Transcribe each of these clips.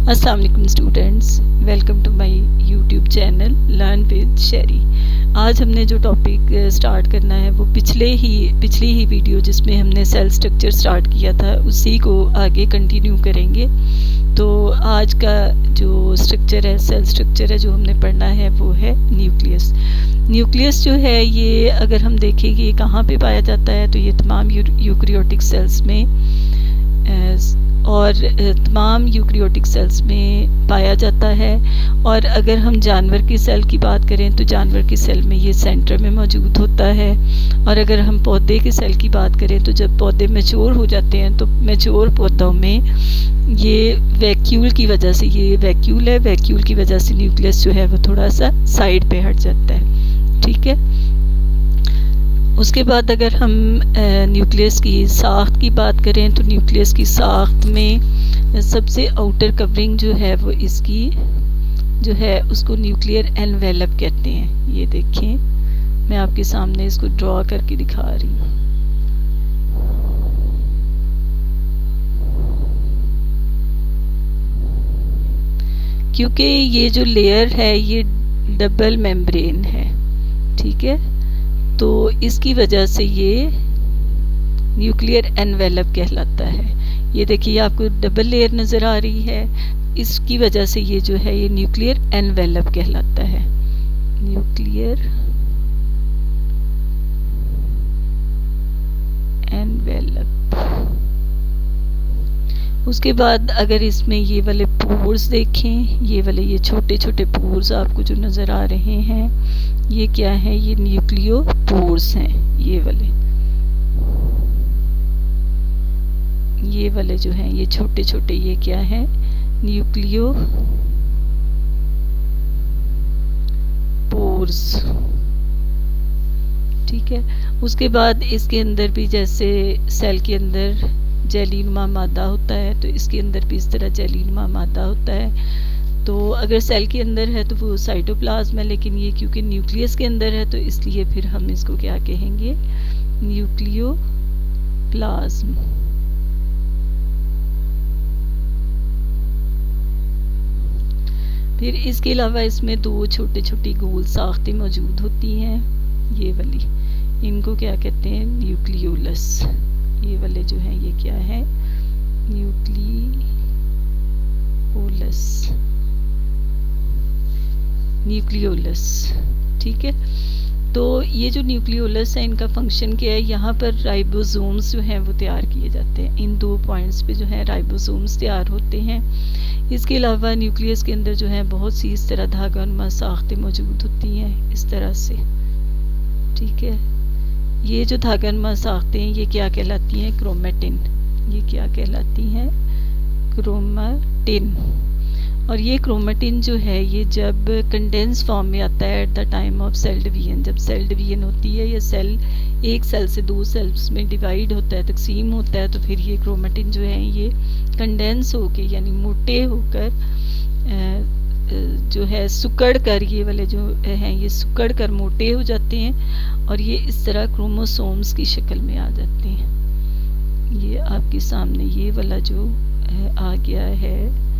अस्सलाम वालेकुम students, welcome to my YouTube channel learn with Sherry. आज हमने जो टॉपिक स्टार्ट करना है वो पिछली ही वीडियो जिसमें हमने सेल स्ट्रक्चर स्टार्ट किया था उसी को आगे कंटिन्यू करेंगे। तो आज का जो स्ट्रक्चर है, सेल स्ट्रक्चर है जो हमने पढ़ना है वो है न्यूक्लियस। न्यूक्लियस जो है ये अगर हम देखें कि कहाँ पे पाया जाता है तो ये तमाम यूकैरियोटिक सेल्स में और तमाम यूकैरियोटिक सेल्स में पाया जाता है। और अगर हम जानवर की सेल की बात करें तो जानवर की सेल में ये सेंटर में मौजूद होता है। और अगर हम पौधे की सेल की बात करें तो जब पौधे मैच्योर हो जाते हैं तो मैच्योर पौधों में ये वैक्यूल की वजह से, ये वैक्यूल है, वैक्यूल की वजह से न्यूक्लियस जो है वो थोड़ा सा साइड पे हट जाता है। ठीक है। उसके बाद अगर हम न्यूक्लियस की साख्त की बात करें तो न्यूक्लियस की साख्त में सबसे आउटर कवरिंग जो है वो इसकी जो है उसको न्यूक्लियर एनवेलप कहते हैं। ये देखें, मैं आपके सामने इसको ड्रॉ करके दिखा रही हूँ। क्योंकि ये जो लेयर है ये डबल मेम्ब्रेन है, ठीक है, तो इसकी वजह से ये न्यूक्लियर एनवेलप कहलाता है। ये देखिए आपको डबल लेयर नज़र आ रही है, इसकी वजह से ये जो है ये न्यूक्लियर एनवेलप कहलाता है। Nuclear envelope. उसके बाद अगर इसमें ये वाले पोर्स देखें, ये वाले ये छोटे छोटे पोर्स आपको जो नज़र आ रहे हैं ये क्या है, ये न्यूक्लियो पोर्स हैं। ये वाले जो हैं ये छोटे छोटे, ये क्या है, न्यूक्लियो पोर्स। ठीक है। उसके बाद इसके अंदर भी जैसे सेल के अंदर जेलीनुमा मादा होता है तो इसके अंदर भी इस तरह जेलीनुमा मादा होता है। तो अगर सेल के अंदर है तो वो साइटोप्लाज्म है, लेकिन ये क्योंकि न्यूक्लियस के अंदर है तो इसलिए फिर हम इसको क्या कहेंगे, न्यूक्लियोप्लाज्म। फिर इसके अलावा इसमें दो छोटी छोटी गोल साख्तें मौजूद होती हैं, ये वाली, इनको क्या कहते हैं, न्यूक्लियोलस। ये वाले जो हैं ये क्या है, न्यूक्लियोलस। ठीक है। तो ये जो न्यूक्लियोलस है इनका फंक्शन क्या है, यहाँ पर राइबोसोम्स जो हैं वो तैयार किए जाते हैं। इन दो पॉइंट्स पे जो है राइबोसोम्स तैयार होते हैं। इसके अलावा न्यूक्लियस के अंदर जो है बहुत सी इस तरह धागानुमा साख्तें मौजूद होती हैं, इस तरह से। ठीक है। ये जो धागानुमा साख्तें ये क्या कहलाती हैं, क्रोमेटिन। ये क्या कहलाती हैं, क्रोमेटिन। और ये क्रोमेटिन जो है ये जब कंडेंस फॉर्म में आता है at the time of cell division, जब सेल डिवीजन होती है या सेल एक सेल से दो सेल्स में डिवाइड होता है, तकसीम होता है, तो फिर ये क्रोमेटिन जो है ये कंडेंस होके यानी मोटे होकर जो है सुकड़ कर, ये वाले जो हैं ये सुकड़ कर मोटे हो जाते हैं और ये इस तरह क्रोमोसोम्स की शक्ल में आ जाते हैं। ये आपके सामने ये वाला जो है आ गया है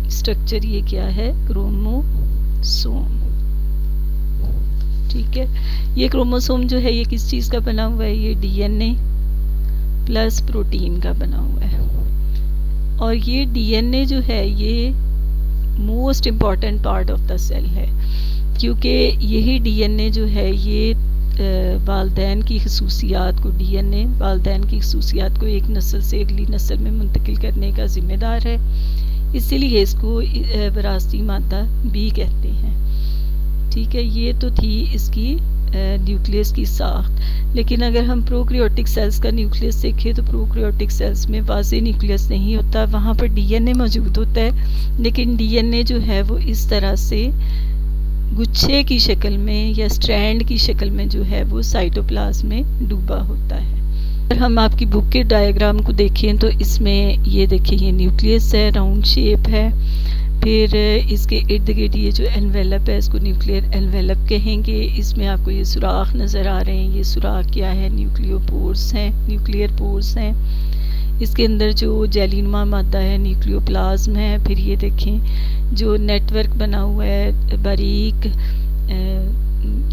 स्ट्रक्चर, ये क्या है, क्रोमोसोम। ठीक है। ये क्रोमोसोम जो है ये किस चीज़ का बना हुआ है, ये डीएनए प्लस प्रोटीन का बना हुआ है। और ये डीएनए जो है ये most important part of the cell है, क्योंकि यही डीएनए जो है ये वालदैन की खसूसियात को, डीएनए वालदैन की खसूसियात को एक नस्ल से अगली नस्ल में मुंतकिल करने का ज़िम्मेदार है। इसीलिए इसको विरासती मादा भी कहते हैं। ठीक है। ये तो थी इसकी न्यूक्लियस की साख्त। लेकिन अगर हम प्रोकैरियोटिक सेल्स का न्यूक्लियस देखें तो प्रोकैरियोटिक सेल्स में वाज़े न्यूक्लियस नहीं होता, वहाँ पर डीएनए मौजूद होता है, लेकिन डीएनए जो है वो इस तरह से गुच्छे की शक्ल में या स्ट्रैंड की शक्ल में जो है वो साइटोप्लाज्म में डूबा होता है। अगर हम आपकी बुक के डायग्राम को देखें तो इसमें ये देखिए ये न्यूक्लियस है, राउंड शेप है। फिर इसके इर्द गिर्द ये जो एनवेलप है इसको न्यूक्लियर एनवेलप कहेंगे। इसमें आपको ये सुराख नज़र आ रहे हैं, ये सुराख क्या है, न्यूक्लियर पोर्स हैं। इसके अंदर जो जेलीनुमा मादा है न्यूक्लियोप्लाज्म है। फिर ये देखें जो नेटवर्क बना हुआ है बारीक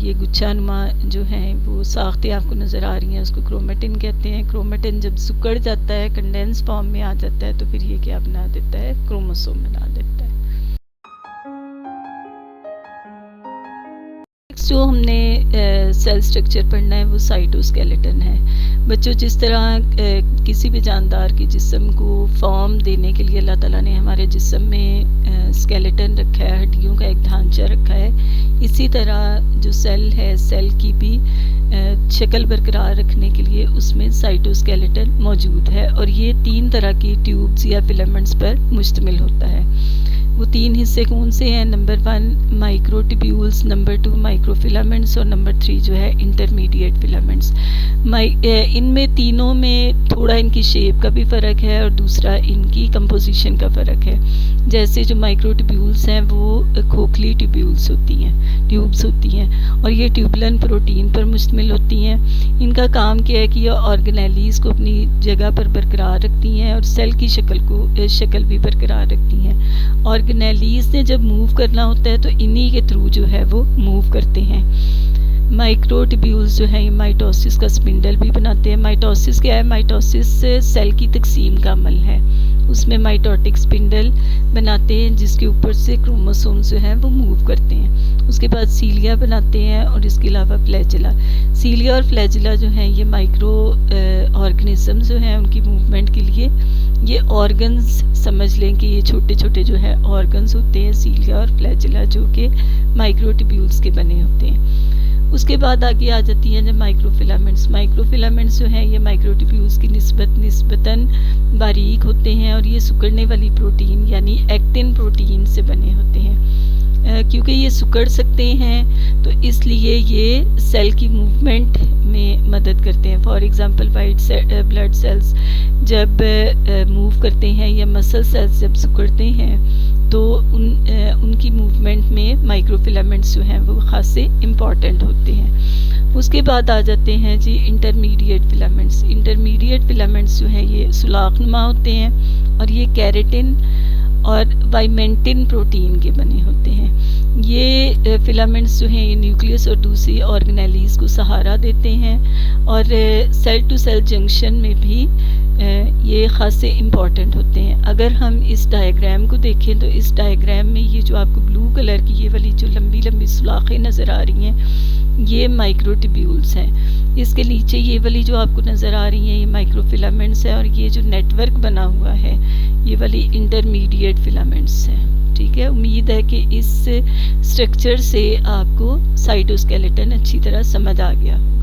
ये गुच्छानुमा जो है वो साख्तें आपको नज़र आ रही हैं, उसको क्रोमेटिन कहते हैं। क्रोमेटिन जब सिकुड़ जाता है, कंडेंस फॉर्म में आ जाता है, तो फिर ये क्या बना देता है, क्रोमोसोम बना देता है। जो हमने सेल स्ट्रक्चर पढ़ना है वो साइटोस्केलेटन है। बच्चों, जिस तरह किसी भी जानदार के जिस्म को फॉर्म देने के लिए अल्लाह ताला ने हमारे जिस्म में स्केलेटन रखा है, हड्डियों का एक ढांचा रखा है, इसी तरह जो सेल है, सेल की भी शक्ल बरकरार रखने के लिए उसमें साइटोस्केलेटन मौजूद है। और ये 3 तरह की ट्यूब्स या फिलामेंट्स पर मुश्तमिल होता है। वो 3 हिस्से कौन से हैं? नंबर 1 माइक्रोट्यूब्यूल्स, नंबर 2 माइक्रोफिलामेंट्स और नंबर 3 जो है इंटरमीडिएट फिलामेंट्स। इनमें तीनों में थोड़ा इनकी शेप का भी फ़र्क है और दूसरा इनकी कंपोजिशन का फ़र्क है। जैसे जो माइक्रोट्यूब्यूल्स हैं वो खोखली ट्यूब्यूल्स होती हैं, ट्यूब्स होती हैं, और ये ट्यूबुलन प्रोटीन पर मुश्तमिल होती हैं। इनका काम क्या है कि ये ऑर्गेनेलीज़ को अपनी जगह पर बरकरार रखती हैं और सेल की शक्ल भी बरकरार रखती हैं। ऑर्गेनेलीज़ ने जब मूव करना होता है तो इन्हीं के थ्रू जो है वो मूव करते हैं। माइक्रोट्यूब्यूल्स जो है ये माइटोसिस का स्पिंडल भी बनाते हैं। माइटोसिस क्या है? माइटोसिस सेल की तकसीम का अमल है। उसमें माइटोटिक स्पिंडल बनाते हैं जिसके ऊपर से क्रोमोसोम जो है वो मूव करते हैं। उसके बाद सीलिया बनाते हैं और इसके अलावा फ्लैजिला। सीलिया और फ्लैजिला जो हैं ये माइक्रो ऑर्गेनिज्म जो हैं उनकी मूवमेंट के लिए ये ऑर्गन्स समझ लें कि ये छोटे छोटे जो है ऑर्गन्स होते हैं, सीलिया और फ्लैजिला, जो कि माइक्रोट्यूब्यूल्स के बने होते हैं। उसके बाद आगे आ जाती हैं जब माइक्रोफिलामेंट्स। माइक्रोफिलामेंट्स जो हैं ये माइक्रोट्यूब्यूल्स की निस्बतन बारीक होते हैं और ये सिकुड़ने वाली प्रोटीन यानी एक्टिन प्रोटीन से बने होते हैं। क्योंकि ये सिकुड़ सकते हैं तो इसलिए ये सेल की मूवमेंट में मदद करते हैं। For example white blood cells जब मूव करते हैं या मसल सेल्स जब सिकुड़ते हैं तो उनकी मूवमेंट में माइक्रोफिलामेंट्स जो हैं वो खासे इम्पॉर्टेंट होते हैं। उसके बाद आ जाते हैं जी इंटरमीडिएट फिलामेंट्स। इंटरमीडिएट फिलामेंट्स जो हैं ये सुलाखनुमा होते हैं और ये कैरेटिन और वाइमेंटिन प्रोटीन के बने होते हैं। ये फिलामेंट्स जो हैं ये न्यूक्लियस और दूसरी ऑर्गेनेलीज़ को सहारा देते हैं और सेल टू सेल जंक्शन में भी ये खासे इम्पॉर्टेंट होते हैं। अगर हम इस डायग्राम को देखें तो इस डायग्राम में ये जो आपको ब्लू कलर की ये वाली जो लंबी लंबी सुलाखें नज़र आ रही हैं ये माइक्रोट्यूब्यूल्स हैं। इसके नीचे ये वाली जो आपको नज़र आ रही हैं ये माइक्रोफिलामेंट्स है और ये जो नेटवर्क बना हुआ है ये वाली इंटरमीडिएट फिलामेंट्स हैं। ठीक है, उम्मीद है कि इस स्ट्रक्चर से आपको साइटोस्केलेटन अच्छी तरह समझ आ गया होगा।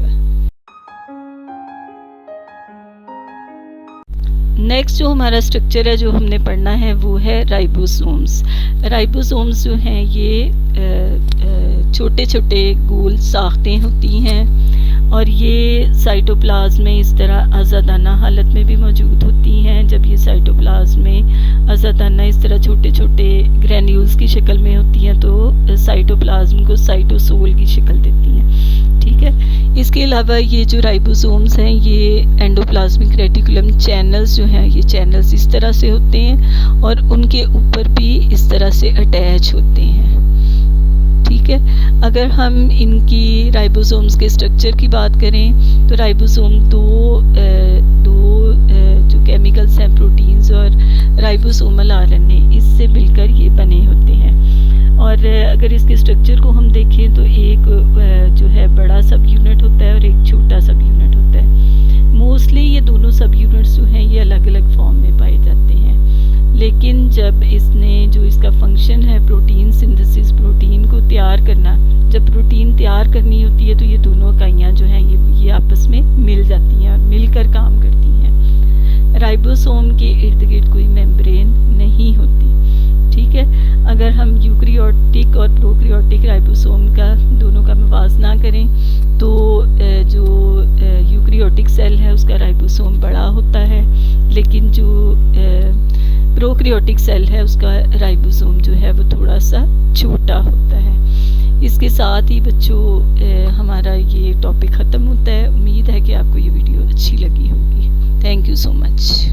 नेक्स्ट जो हमारा स्ट्रक्चर है जो हमने पढ़ना है वो है राइबोसोम्स। राइबोसोम्स जो हैं ये छोटे छोटे गोल साख्तें होती हैं और ये साइटोप्लाज्म में इस तरह आज़ादाना हालत में भी मौजूद होती हैं। जब ये साइटोप्लाज्म में आज़ादाना इस तरह छोटे छोटे ग्रैन्यूल्स की शक्ल में होती हैं तो साइटोप्लाज्म को साइटोसोल की शक्ल देती हैं। ठीक है, इसके अलावा ये जो राइबोसोम्स हैं ये एंडोप्लाज्मिक रेटिकुलम चैनल्स जो हैं ये चैनल्स इस तरह से होते हैं और उनके ऊपर भी इस तरह से अटैच होते हैं। ठीक है, अगर हम इनकी राइबोसोम्स के स्ट्रक्चर की बात करें तो राइबोसोम दो जो केमिकल्स हैं प्रोटीन्स और राइबोसोमल आरएनए इससे मिलकर ये बने होते हैं। और अगर इसके स्ट्रक्चर को हम देखें तो एक जो है बड़ा सब यूनिट होता है और एक छोटा सब यूनिट होता है। मोस्टली ये दोनों सब यूनिट्स जो हैं ये अलग अलग फॉर्म में पाए जाते हैं, लेकिन जब इसने जो इसका फंक्शन है प्रोटीन सिंथेसिस, प्रोटीन को तैयार करना, जब प्रोटीन तैयार करनी होती है तो ये दोनों इकाइयाँ जो हैं ये आपस में मिल जाती हैं और मिलकर काम करती हैं। राइबोसोम के इर्द गिर्द कोई मेम्ब्रेन नहीं होती। ठीक है, अगर हम यूकैरियोटिक और प्रोकैरियोटिक राइबोसोम का दोनों का मुवाजना करें तो जो यूकैरियोटिक सेल है उसका राइबोसोम बड़ा होता है, लेकिन जो प्रोकैरियोटिक सेल है उसका राइबोसोम जो है वो थोड़ा सा छोटा होता है। इसके साथ ही बच्चों हमारा ये टॉपिक ख़त्म होता है। उम्मीद है कि आपको ये वीडियो अच्छी लगी होगी। Thank you so much.